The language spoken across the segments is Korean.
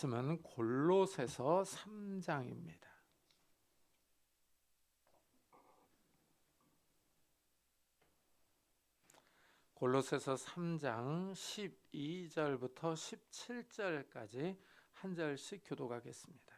말씀은 골로새서 3장입니다. 골로새서 3장 12절부터 17절까지 한 절씩 교독하겠습니다.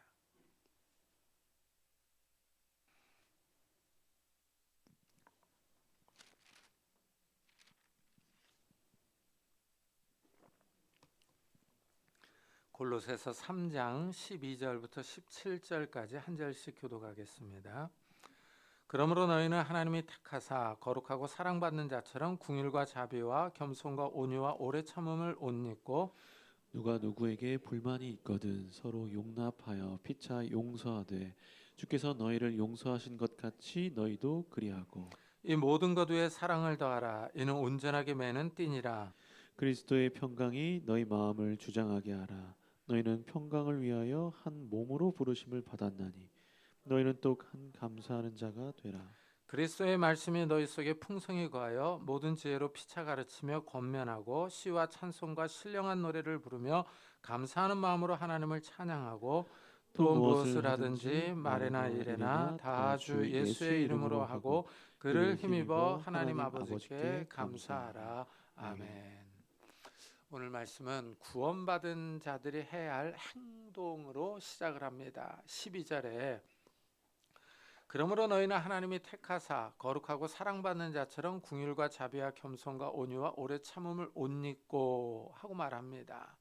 골로새서 3장 12절부터 17절까지 한 절씩 교독하겠습니다. 그러므로 너희는 하나님이 택하사 거룩하고 사랑받는 자처럼 궁율과 자비와 겸손과 온유와 오래 참음을 옷 입고 누가 누구에게 불만이 있거든 서로 용납하여 피차 용서하되 주께서 너희를 용서하신 것 같이 너희도 그리하고 이 모든 것 위에 사랑을 더하라. 이는 온전하게 매는 띠니라. 그리스도의 평강이 너희 마음을 주장하게 하라. 너희는 평강을 위하여 한 몸으로 부르심을 받았나니 너희는 또 한 감사하는 자가 되라. 그리스도의 말씀이 너희 속에 풍성히 거하여 모든 지혜로 피차 가르치며 권면하고 시와 찬송과 신령한 노래를 부르며 감사하는 마음으로 하나님을 찬양하고 또 무엇을 하든지 말이나 일에나 다 주 예수의 이름으로 하고 그를 힘입어 하나님 아버지께 감사하라. 아멘. 오늘 말씀은 구원받은 자들이 해야 할 행동으로 시작을 합니다. 12절에 그러므로 너희는 하나님이 택하사 거룩하고 사랑받는 자처럼 궁율과 자비와 겸손과 온유와 오래 참음을 옷 입고 하고 말합니다.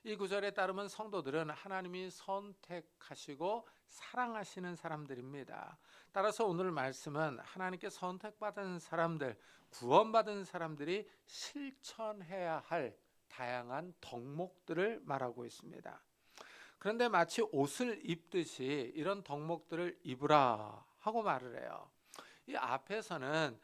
이 구절에 따르면 성도들은 하나님이 선택하시고 사랑하시는 사람들입니다. 따라서 오늘 말씀은 하나님께 선택받은 사람들, 구원받은 사람들이 실천해야 할 다양한 덕목들을 말하고 있습니다. 그런데 마치 옷을 입듯이 이런 덕목들을 입으라 하고 말을 해요. 이 앞에서는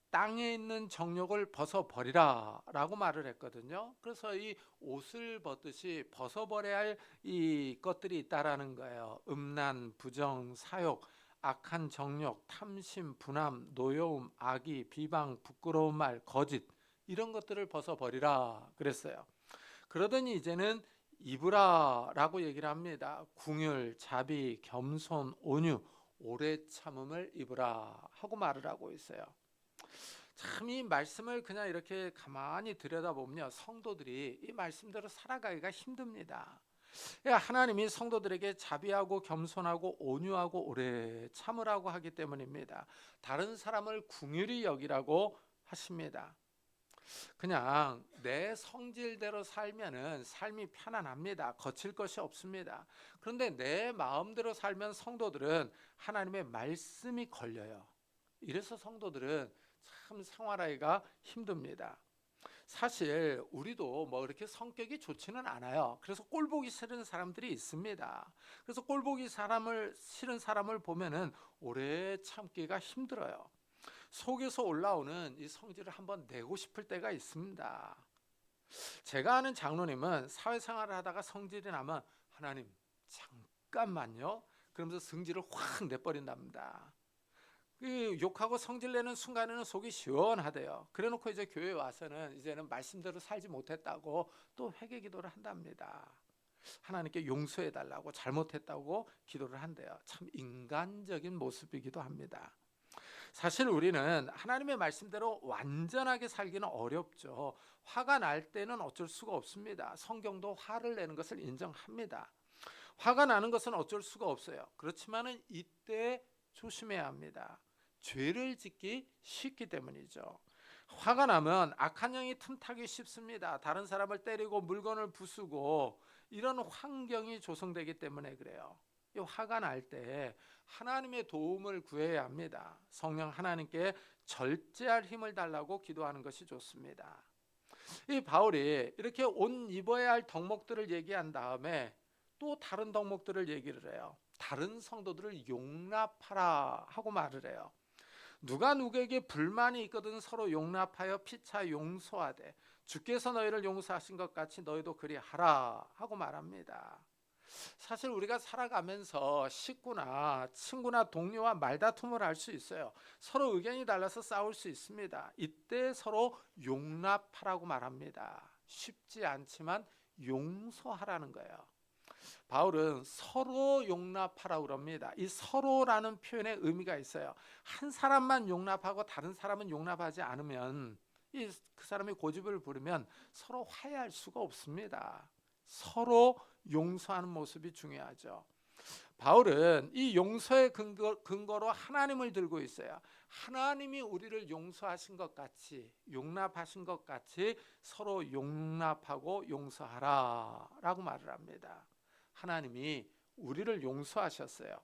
땅에 있는 정욕을 벗어버리라 라고 말을 했거든요. 그래서 이 옷을 벗듯이 벗어버려야 할 이 것들이 있다라는 거예요. 음란, 부정, 사욕, 악한 정욕, 탐심, 분함, 노여움, 악의, 비방, 부끄러운 말, 거짓 이런 것들을 벗어버리라 그랬어요. 그러더니 이제는 입으라 라고 얘기를 합니다. 궁율, 자비, 겸손, 온유, 오래 참음을 입으라 하고 말을 하고 있어요. 참 이 말씀을 그냥 이렇게 가만히 들여다보면 성도들이 이 말씀대로 살아가기가 힘듭니다. 하나님이 성도들에게 자비하고 겸손하고 온유하고 오래 참으라고 하기 때문입니다. 다른 사람을 궁휼히 여기라고 하십니다. 그냥 내 성질대로 살면은 삶이 편안합니다. 거칠 것이 없습니다. 그런데 내 마음대로 살면 성도들은 하나님의 말씀이 걸려요. 이래서 성도들은 참 생활하기가 힘듭니다. 사실 우리도 뭐 이렇게 성격이 좋지는 않아요. 그래서 꼴보기 싫은 사람들이 있습니다. 그래서 꼴보기 싫은 사람을 보면은 오래 참기가 힘들어요. 속에서 올라오는 이 성질을 한번 내고 싶을 때가 있습니다. 제가 아는 장로님은 사회생활을 하다가 성질이 나면 하나님 잠깐만요 그러면서 성질을 확 내버린답니다. 욕하고 성질 내는 순간에는 속이 시원하대요. 그래놓고 이제 교회에 와서는 이제는 말씀대로 살지 못했다고 또 회개 기도를 한답니다. 하나님께 용서해 달라고 잘못했다고 기도를 한대요. 참 인간적인 모습이기도 합니다. 사실 우리는 하나님의 말씀대로 완전하게 살기는 어렵죠. 화가 날 때는 어쩔 수가 없습니다. 성경도 화를 내는 것을 인정합니다. 화가 나는 것은 어쩔 수가 없어요. 그렇지만은 이때 조심해야 합니다. 죄를 짓기 쉽기 때문이죠. 화가 나면 악한 영이 틈타기 쉽습니다. 다른 사람을 때리고 물건을 부수고 이런 환경이 조성되기 때문에 그래요. 이 화가 날 때 하나님의 도움을 구해야 합니다. 성령 하나님께 절제할 힘을 달라고 기도하는 것이 좋습니다. 이 바울이 이렇게 옷 입어야 할 덕목들을 얘기한 다음에 또 다른 덕목들을 얘기를 해요. 다른 성도들을 용납하라 하고 말을 해요. 누가 누구에게 불만이 있거든 서로 용납하여 피차 용서하되 주께서 너희를 용서하신 것 같이 너희도 그리하라 하고 말합니다. 사실 우리가 살아가면서 식구나 친구나 동료와 말다툼을 할 수 있어요. 서로 의견이 달라서 싸울 수 있습니다. 이때 서로 용납하라고 말합니다. 쉽지 않지만 용서하라는 거예요. 바울은 서로 용납하라고 그럽니다. 이 서로라는 표현에 의미가 있어요. 한 사람만 용납하고 다른 사람은 용납하지 않으면 그 사람이 고집을 부리면 서로 화해할 수가 없습니다. 서로 용서하는 모습이 중요하죠. 바울은 이 용서의 근거로 하나님을 들고 있어요. 하나님이 우리를 용서하신 것 같이, 용납하신 것 같이 서로 용납하고 용서하라 라고 말을 합니다. 하나님이 우리를 용서하셨어요.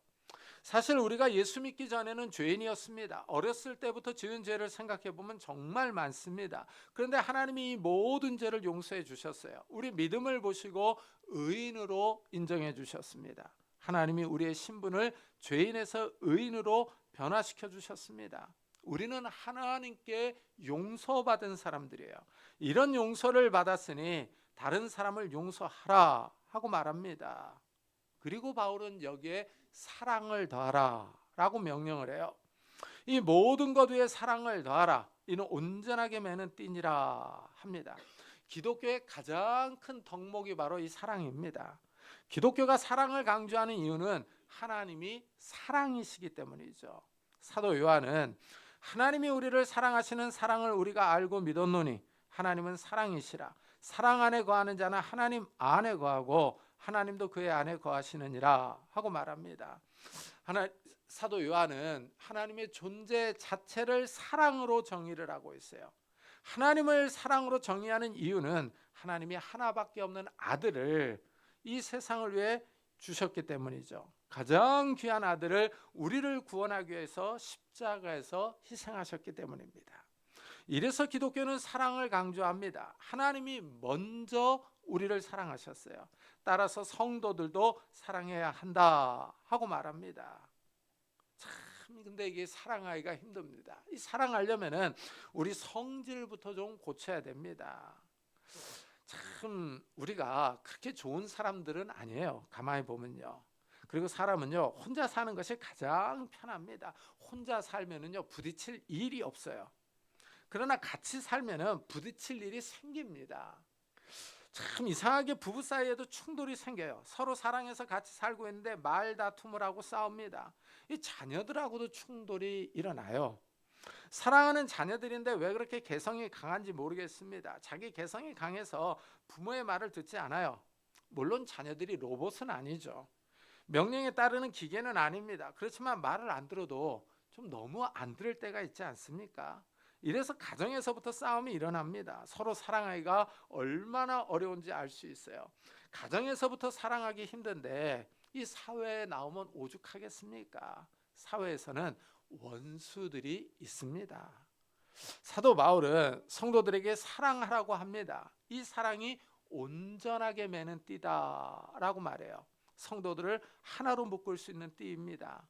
사실 우리가 예수 믿기 전에는 죄인이었습니다. 어렸을 때부터 지은 죄를 생각해 보면 정말 많습니다. 그런데 하나님이 이 모든 죄를 용서해 주셨어요. 우리 믿음을 보시고 의인으로 인정해 주셨습니다. 하나님이 우리의 신분을 죄인에서 의인으로 변화시켜 주셨습니다. 우리는 하나님께 용서받은 사람들이에요. 이런 용서를 받았으니 다른 사람을 용서하라 하고 말합니다. 그리고 바울은 여기에 사랑을 더하라 라고 명령을 해요. 이 모든 것 위에 사랑을 더하라. 이는 온전하게 매는 띠니라 합니다. 기독교의 가장 큰 덕목이 바로 이 사랑입니다. 기독교가 사랑을 강조하는 이유는 하나님이 사랑이시기 때문이죠. 사도 요한은 하나님이 우리를 사랑하시는 사랑을 우리가 알고 믿었노니 하나님은 사랑이시라. 사랑 안에 거하는 자는 하나님 안에 거하고 하나님도 그의 안에 거하시느니라 하고 말합니다. 사도 요한은 하나님의 존재 자체를 사랑으로 정의를 하고 있어요. 하나님을 사랑으로 정의하는 이유는 하나님이 하나밖에 없는 아들을 이 세상을 위해 주셨기 때문이죠. 가장 귀한 아들을 우리를 구원하기 위해서 십자가에서 희생하셨기 때문입니다. 이래서 기독교는 사랑을 강조합니다. 하나님이 먼저 우리를 사랑하셨어요. 따라서 성도들도 사랑해야 한다 하고 말합니다. 참 근데 이게 사랑하기가 힘듭니다. 이 사랑하려면은 우리 성질부터 좀 고쳐야 됩니다. 참 우리가 그렇게 좋은 사람들은 아니에요. 가만히 보면요. 그리고 사람은요 혼자 사는 것이 가장 편합니다. 혼자 살면은요 부딪힐 일이 없어요. 그러나 같이 살면은 부딪힐 일이 생깁니다. 참 이상하게 부부 사이에도 충돌이 생겨요. 서로 사랑해서 같이 살고 있는데 말다툼을 하고 싸웁니다. 이 자녀들하고도 충돌이 일어나요. 사랑하는 자녀들인데 왜 그렇게 개성이 강한지 모르겠습니다. 자기 개성이 강해서 부모의 말을 듣지 않아요. 물론 자녀들이 로봇은 아니죠. 명령에 따르는 기계는 아닙니다. 그렇지만 말을 안 들어도 좀 너무 안 들을 때가 있지 않습니까? 이래서 가정에서부터 싸움이 일어납니다. 서로 사랑하기가 얼마나 어려운지 알 수 있어요. 가정에서부터 사랑하기 힘든데 이 사회에 나오면 오죽하겠습니까? 사회에서는 원수들이 있습니다. 사도 바울은 성도들에게 사랑하라고 합니다. 이 사랑이 온전하게 매는 띠다라고 말해요. 성도들을 하나로 묶을 수 있는 띠입니다.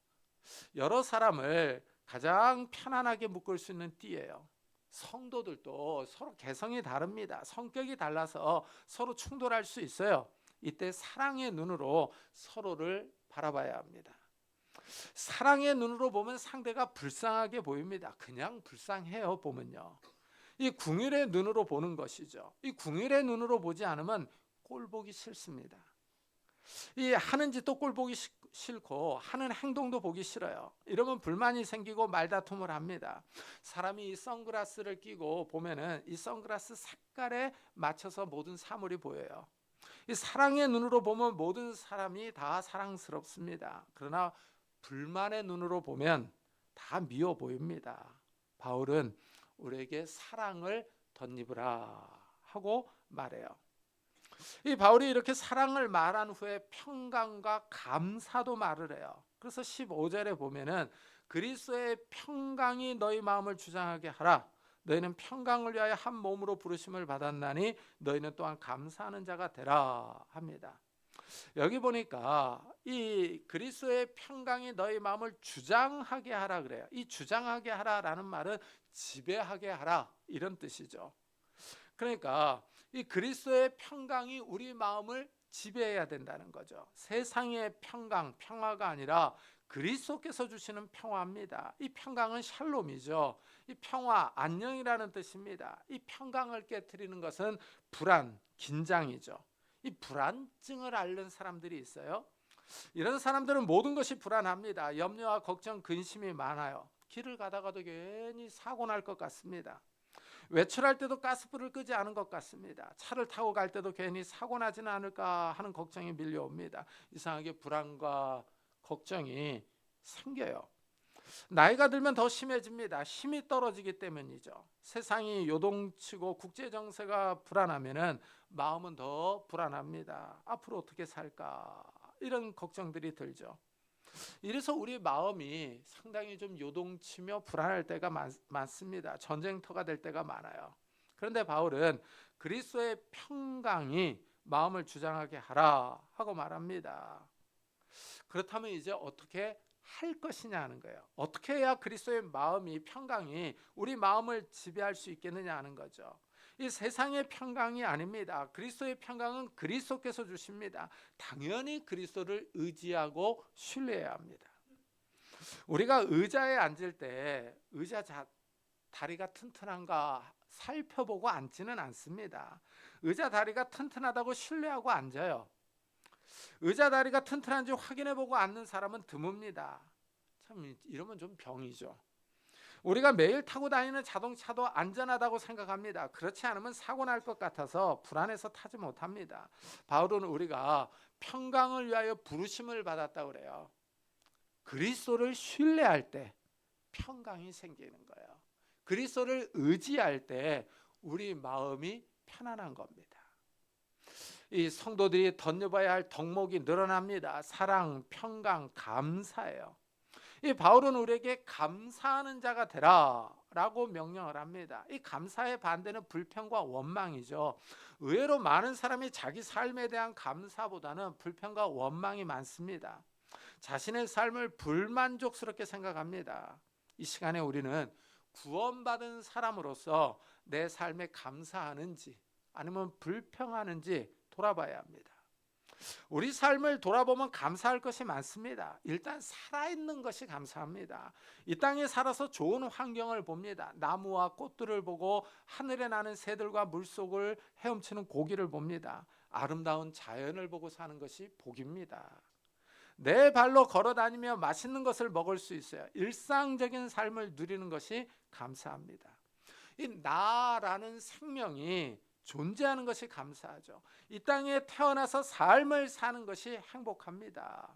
여러 사람을 가장 편안하게 묶을 수 있는 띠예요. 성도들도 서로 개성이 다릅니다. 성격이 달라서 서로 충돌할 수 있어요. 이때 사랑의 눈으로 서로를 바라봐야 합니다. 사랑의 눈으로 보면 상대가 불쌍하게 보입니다. 그냥 불쌍해요 보면요. 이 궁율의 눈으로 보는 것이죠. 이 궁율의 눈으로 보지 않으면 꼴 보기 싫습니다. 이 하는 짓도 꼴 보기 싫고 하는 행동도 보기 싫어요. 이러면 불만이 생기고 말다툼을 합니다. 사람이 이 선글라스를 끼고 보면은 이 선글라스 색깔에 맞춰서 모든 사물이 보여요. 이 사랑의 눈으로 보면 모든 사람이 다 사랑스럽습니다. 그러나 불만의 눈으로 보면 다 미워 보입니다. 바울은 우리에게 사랑을 덧입으라 하고 말해요. 이 바울이 이렇게 사랑을 말한 후에 평강과 감사도 말을 해요. 그래서 15절에 보면은 그리스도의 평강이 너희 마음을 주장하게 하라. 너희는 평강을 위하여 한 몸으로 부르심을 받았나니 너희는 또한 감사하는 자가 되라 합니다. 여기 보니까 이 그리스도의 평강이 너희 마음을 주장하게 하라 그래요. 이 주장하게 하라라는 말은 지배하게 하라 이런 뜻이죠. 그러니까 이 그리스도의 평강이 우리 마음을 지배해야 된다는 거죠. 세상의 평강, 평화가 아니라 그리스도께서 주시는 평화입니다. 이 평강은 샬롬이죠. 이 평화, 안녕이라는 뜻입니다. 이 평강을 깨트리는 것은 불안, 긴장이죠. 이 불안증을 앓는 사람들이 있어요. 이런 사람들은 모든 것이 불안합니다. 염려와 걱정, 근심이 많아요. 길을 가다가도 괜히 사고 날 것 같습니다. 외출할 때도 가스불을 끄지 않은 것 같습니다. 차를 타고 갈 때도 괜히 사고 나지는 않을까 하는 걱정이 밀려옵니다. 이상하게 불안과 걱정이 생겨요. 나이가 들면 더 심해집니다. 힘이 떨어지기 때문이죠. 세상이 요동치고 국제 정세가 불안하면은 마음은 더 불안합니다. 앞으로 어떻게 살까? 이런 걱정들이 들죠. 이래서 우리 마음이 상당히 좀 요동치며 불안할 때가 많습니다. 전쟁터가 될 때가 많아요. 그런데 바울은 그리스도의 평강이 마음을 주장하게 하라 하고 말합니다. 그렇다면 이제 어떻게 할 것이냐 하는 거예요. 어떻게 해야 그리스도의 마음이 평강이 우리 마음을 지배할 수 있겠느냐 하는 거죠. 이 세상의 평강이 아닙니다. 그리스도의 평강은 그리스도께서 주십니다. 당연히 그리스도를 의지하고 신뢰해야 합니다. 우리가 의자에 앉을 때 의자 다리가 튼튼한가 살펴보고 앉지는 않습니다. 의자 다리가 튼튼하다고 신뢰하고 앉아요. 의자 다리가 튼튼한지 확인해보고 앉는 사람은 드뭅니다. 참 이러면 좀 병이죠. 우리가 매일 타고 다니는 자동차도 안전하다고 생각합니다. 그렇지 않으면 사고 날 것 같아서 불안해서 타지 못합니다. 바울은 우리가 평강을 위하여 부르심을 받았다고 그래요. 그리스도를 신뢰할 때 평강이 생기는 거예요. 그리스도를 의지할 때 우리 마음이 편안한 겁니다. 이 성도들이 덧입어야 할 덕목이 늘어납니다. 사랑, 평강, 감사예요. 이 바울은 우리에게 감사하는 자가 되라라고 명령을 합니다. 이 감사의 반대는 불평과 원망이죠. 의외로 많은 사람이 자기 삶에 대한 감사보다는 불평과 원망이 많습니다. 자신의 삶을 불만족스럽게 생각합니다. 이 시간에 우리는 구원받은 사람으로서 내 삶에 감사하는지 아니면 불평하는지 돌아봐야 합니다. 우리 삶을 돌아보면 감사할 것이 많습니다. 일단 살아있는 것이 감사합니다. 이 땅에 살아서 좋은 환경을 봅니다. 나무와 꽃들을 보고 하늘에 나는 새들과 물속을 헤엄치는 고기를 봅니다. 아름다운 자연을 보고 사는 것이 복입니다. 내 발로 걸어 다니며 맛있는 것을 먹을 수 있어요. 일상적인 삶을 누리는 것이 감사합니다. 이 나라는 생명이 존재하는 것이 감사하죠. 이 땅에 태어나서 삶을 사는 것이 행복합니다.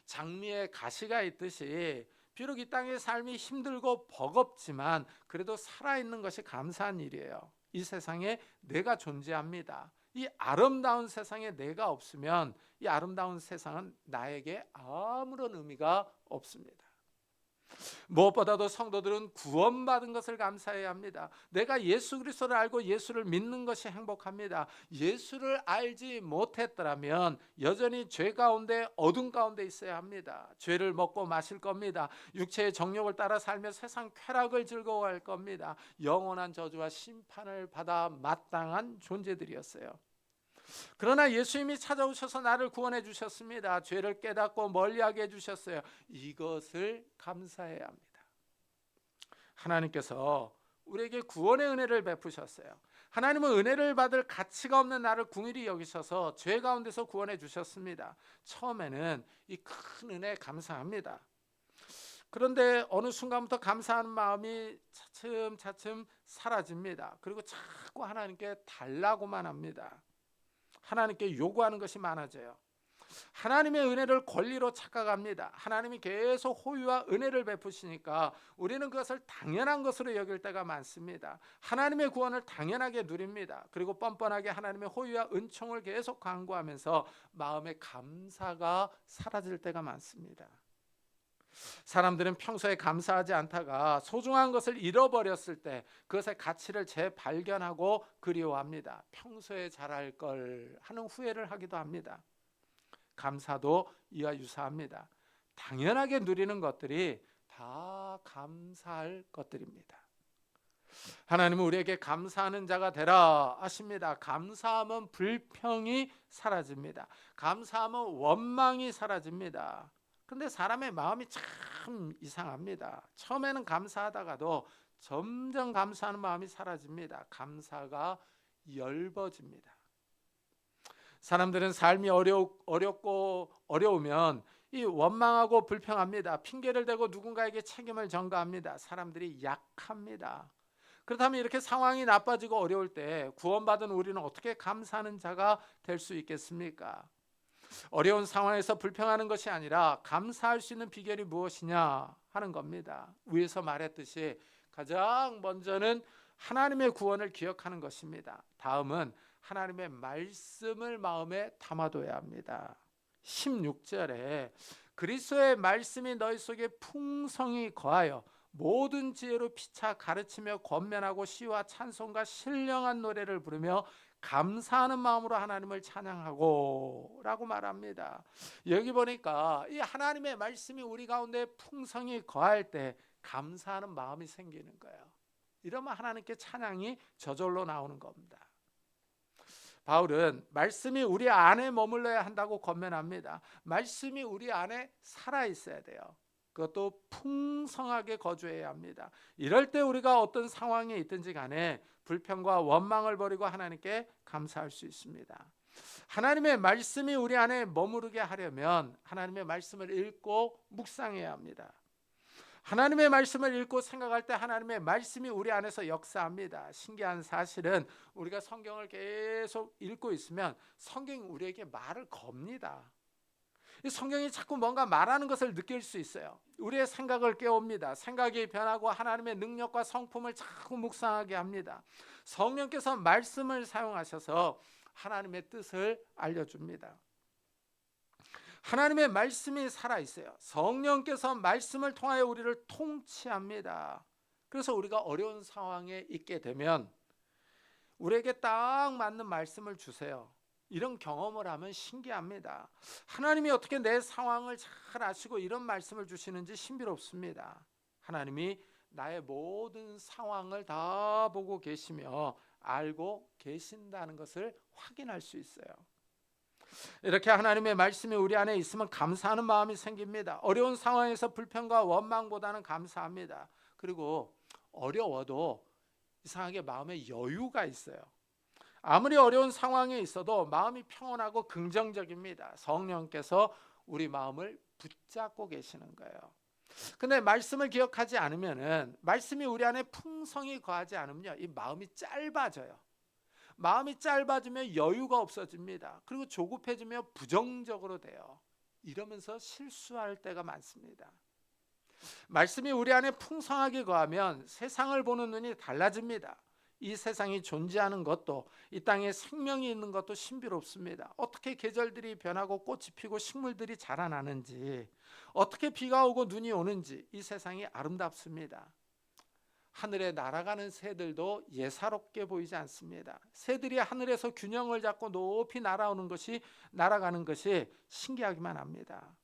장미에 가시가 있듯이 비록 이 땅의 삶이 힘들고 버겁지만 그래도 살아있는 것이 감사한 일이에요. 이 세상에 내가 존재합니다. 이 아름다운 세상에 내가 없으면 이 아름다운 세상은 나에게 아무런 의미가 없습니다. 무엇보다도 성도들은 구원받은 것을 감사해야 합니다. 내가 예수 그리스도를 알고 예수를 믿는 것이 행복합니다. 예수를 알지 못했더라면 여전히 죄 가운데 어둠 가운데 있어야 합니다. 죄를 먹고 마실 겁니다. 육체의 정욕을 따라 살며 세상 쾌락을 즐거워할 겁니다. 영원한 저주와 심판을 받아 마땅한 존재들이었어요. 그러나 예수님이 찾아오셔서 나를 구원해 주셨습니다. 죄를 깨닫고 멀리하게 해주셨어요. 이것을 감사해야 합니다. 하나님께서 우리에게 구원의 은혜를 베푸셨어요. 하나님은 은혜를 받을 가치가 없는 나를 궁일이 여기셔서 죄 가운데서 구원해 주셨습니다. 처음에는 이 큰 은혜에 감사합니다. 그런데 어느 순간부터 감사하는 마음이 차츰 사라집니다. 그리고 자꾸 하나님께 달라고만 합니다. 하나님께 요구하는 것이 많아져요. 하나님의 은혜를 권리로 착각합니다. 하나님이 계속 호유와 은혜를 베푸시니까 우리는 그것을 당연한 것으로 여길 때가 많습니다. 하나님의 구원을 당연하게 누립니다. 그리고 뻔뻔하게 하나님의 호유와 은총을 계속 간구하면서 마음의 감사가 사라질 때가 많습니다. 사람들은 평소에 감사하지 않다가 소중한 것을 잃어버렸을 때 그것의 가치를 재발견하고 그리워합니다. 평소에 잘할 걸 하는 후회를 하기도 합니다. 감사도 이와 유사합니다. 당연하게 누리는 것들이 다 감사할 것들입니다. 하나님은 우리에게 감사하는 자가 되라 하십니다. 감사하면 불평이 사라집니다. 감사하면 원망이 사라집니다. 그런데 사람의 마음이 참 이상합니다. 처음에는 감사하다가도 점점 감사하는 마음이 사라집니다. 감사가 엷어집니다. 사람들은 삶이 어렵고 어려우면 이 원망하고 불평합니다. 핑계를 대고 누군가에게 책임을 전가합니다. 사람들이 약합니다. 그렇다면 이렇게 상황이 나빠지고 어려울 때 구원받은 우리는 어떻게 감사하는 자가 될 수 있겠습니까? 어려운 상황에서 불평하는 것이 아니라 감사할 수 있는 비결이 무엇이냐 하는 겁니다. 위에서 말했듯이 가장 먼저는 하나님의 구원을 기억하는 것입니다. 다음은 하나님의 말씀을 마음에 담아둬야 합니다. 16절에 그리스도의 말씀이 너희 속에 풍성히 거하여 모든 지혜로 피차 가르치며 권면하고 시와 찬송과 신령한 노래를 부르며 감사하는 마음으로 하나님을 찬양하고 라고 말합니다. 여기 보니까 이 하나님의 말씀이 우리 가운데 풍성히 거할 때 감사하는 마음이 생기는 거예요. 이러면 하나님께 찬양이 저절로 나오는 겁니다. 바울은 말씀이 우리 안에 머물러야 한다고 권면합니다. 말씀이 우리 안에 살아 있어야 돼요. 그것도 풍성하게 거주해야 합니다. 이럴 때 우리가 어떤 상황에 있든지 간에 불평과 원망을 버리고 하나님께 감사할 수 있습니다. 하나님의 말씀이 우리 안에 머무르게 하려면 하나님의 말씀을 읽고 묵상해야 합니다. 하나님의 말씀을 읽고 생각할 때 하나님의 말씀이 우리 안에서 역사합니다. 신기한 사실은 우리가 성경을 계속 읽고 있으면 성경이 우리에게 말을 겁니다. 이 성경이 자꾸 뭔가 말하는 것을 느낄 수 있어요. 우리의 생각을 깨웁니다. 생각이 변하고 하나님의 능력과 성품을 자꾸 묵상하게 합니다. 성령께서 말씀을 사용하셔서 하나님의 뜻을 알려줍니다. 하나님의 말씀이 살아있어요. 성령께서 말씀을 통하여 우리를 통치합니다. 그래서 우리가 어려운 상황에 있게 되면 우리에게 딱 맞는 말씀을 주세요. 이런 경험을 하면 신기합니다. 하나님이 어떻게 내 상황을 잘 아시고 이런 말씀을 주시는지 신비롭습니다. 하나님이 나의 모든 상황을 다 보고 계시며 알고 계신다는 것을 확인할 수 있어요. 이렇게 하나님의 말씀이 우리 안에 있으면 감사하는 마음이 생깁니다. 어려운 상황에서 불평과 원망보다는 감사합니다. 그리고 어려워도 이상하게 마음에 여유가 있어요. 아무리 어려운 상황에 있어도 마음이 평온하고 긍정적입니다. 성령께서 우리 마음을 붙잡고 계시는 거예요. 근데 말씀을 기억하지 않으면은, 말씀이 우리 안에 풍성히 거하지 않으면요, 이 마음이 짧아져요. 마음이 짧아지면 여유가 없어집니다. 그리고 조급해지며 부정적으로 돼요. 이러면서 실수할 때가 많습니다. 말씀이 우리 안에 풍성하게 거하면 세상을 보는 눈이 달라집니다. 이 세상이 존재하는 것도, 이 땅에 생명이 있는 것도 신비롭습니다. 어떻게 계절들이 변하고 꽃이 피고 식물들이 자라나는지, 어떻게 비가 오고 눈이 오는지 이 세상이 아름답습니다. 하늘에 날아가는 새들도 예사롭게 보이지 않습니다. 새들이 하늘에서 균형을 잡고 높이 날아가는 것이 신기하기만 합니다.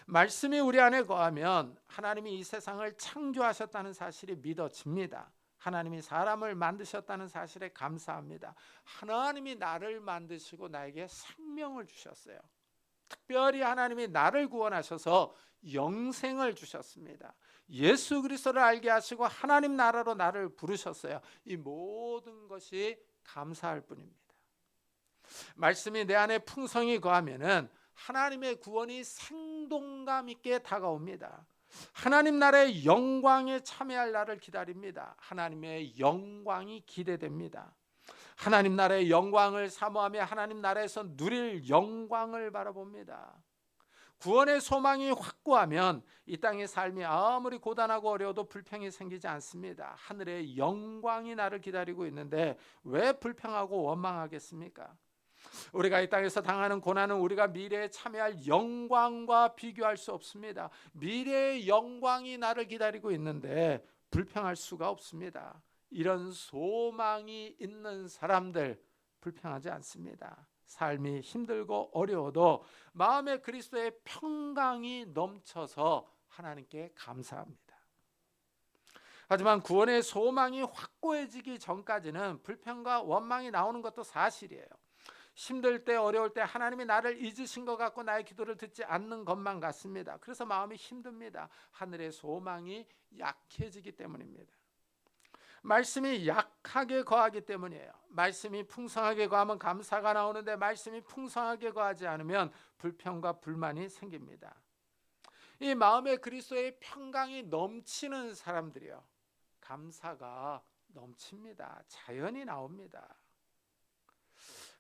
말씀이 우리 안에 거하면 하나님이 이 세상을 창조하셨다는 사실이 믿어집니다. 하나님이 사람을 만드셨다는 사실에 감사합니다. 하나님이 나를 만드시고 나에게 생명을 주셨어요. 특별히 하나님이 나를 구원하셔서 영생을 주셨습니다. 예수 그리스도를 알게 하시고 하나님 나라로 나를 부르셨어요. 이 모든 것이 감사할 뿐입니다. 말씀이 내 안에 풍성히 거하면은 하나님의 구원이 생동감 있게 다가옵니다. 하나님 나라의 영광에 참여할 날을 기다립니다. 하나님의 영광이 기대됩니다. 하나님 나라의 영광을 사모하며 하나님 나라에서 누릴 영광을 바라봅니다. 구원의 소망이 확고하면 이 땅의 삶이 아무리 고단하고 어려워도 불평이 생기지 않습니다. 하늘의 영광이 나를 기다리고 있는데 왜 불평하고 원망하겠습니까? 우리가 이 땅에서 당하는 고난은 우리가 미래에 참여할 영광과 비교할 수 없습니다. 미래의 영광이 나를 기다리고 있는데 불평할 수가 없습니다. 이런 소망이 있는 사람들 불평하지 않습니다. 삶이 힘들고 어려워도 마음에 그리스도의 평강이 넘쳐서 하나님께 감사합니다. 하지만 구원의 소망이 확고해지기 전까지는 불평과 원망이 나오는 것도 사실이에요. 힘들 때 어려울 때 하나님이 나를 잊으신 것 같고 나의 기도를 듣지 않는 것만 같습니다. 그래서 마음이 힘듭니다. 하늘의 소망이 약해지기 때문입니다. 말씀이 약하게 거하기 때문이에요. 말씀이 풍성하게 거하면 감사가 나오는데 말씀이 풍성하게 거하지 않으면 불평과 불만이 생깁니다. 이 마음에 그리스도의 평강이 넘치는 사람들이요, 감사가 넘칩니다. 자연히 나옵니다.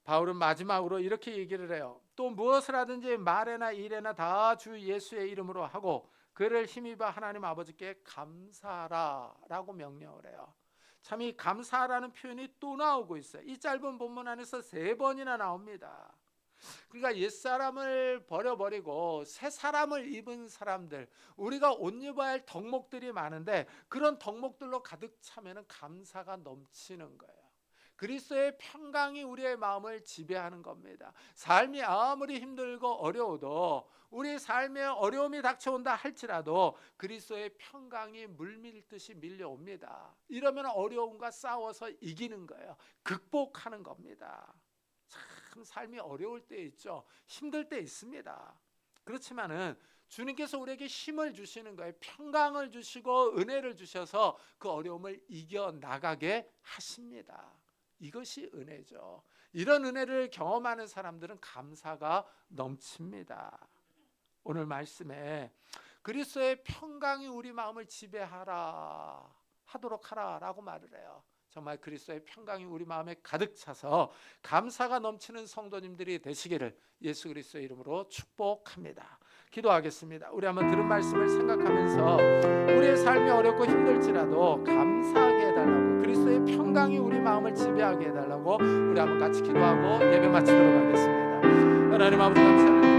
바울은 마지막으로 이렇게 얘기를 해요. 또 무엇을 하든지 말에나 일에나 다 주 예수의 이름으로 하고 그를 힘입어 하나님 아버지께 감사하라라고 명령을 해요. 참 이 감사하라는 표현이 또 나오고 있어요. 이 짧은 본문 안에서 3번이나 나옵니다. 그러니까 옛사람을 버려버리고 새 사람을 입은 사람들, 우리가 옷 입어야 할 덕목들이 많은데 그런 덕목들로 가득 차면 감사가 넘치는 거예요. 그리스도의 평강이 우리의 마음을 지배하는 겁니다. 삶이 아무리 힘들고 어려워도, 우리 삶에 어려움이 닥쳐온다 할지라도 그리스도의 평강이 물밀듯이 밀려옵니다. 이러면 어려움과 싸워서 이기는 거예요. 극복하는 겁니다. 참 삶이 어려울 때 있죠. 힘들 때 있습니다. 그렇지만은 주님께서 우리에게 힘을 주시는 거예요. 평강을 주시고 은혜를 주셔서 그 어려움을 이겨나가게 하십니다. 이것이 은혜죠. 이런 은혜를 경험하는 사람들은 감사가 넘칩니다. 오늘 말씀에 그리스도의 평강이 우리 마음을 지배하도록 하라라고 말을 해요. 정말 그리스도의 평강이 우리 마음에 가득 차서 감사가 넘치는 성도님들이 되시기를 예수 그리스도의 이름으로 축복합니다. 기도하겠습니다. 우리 한번 들은 말씀을 생각하면서 우리의 삶이 어렵고 힘들지라도 감사하게 해달라고, 그리스도의 평강이 우리 마음을 지배하게 해달라고 우리 한번 같이 기도하고 예배 마치도록 하겠습니다. 하나님 아버지 감사합니다.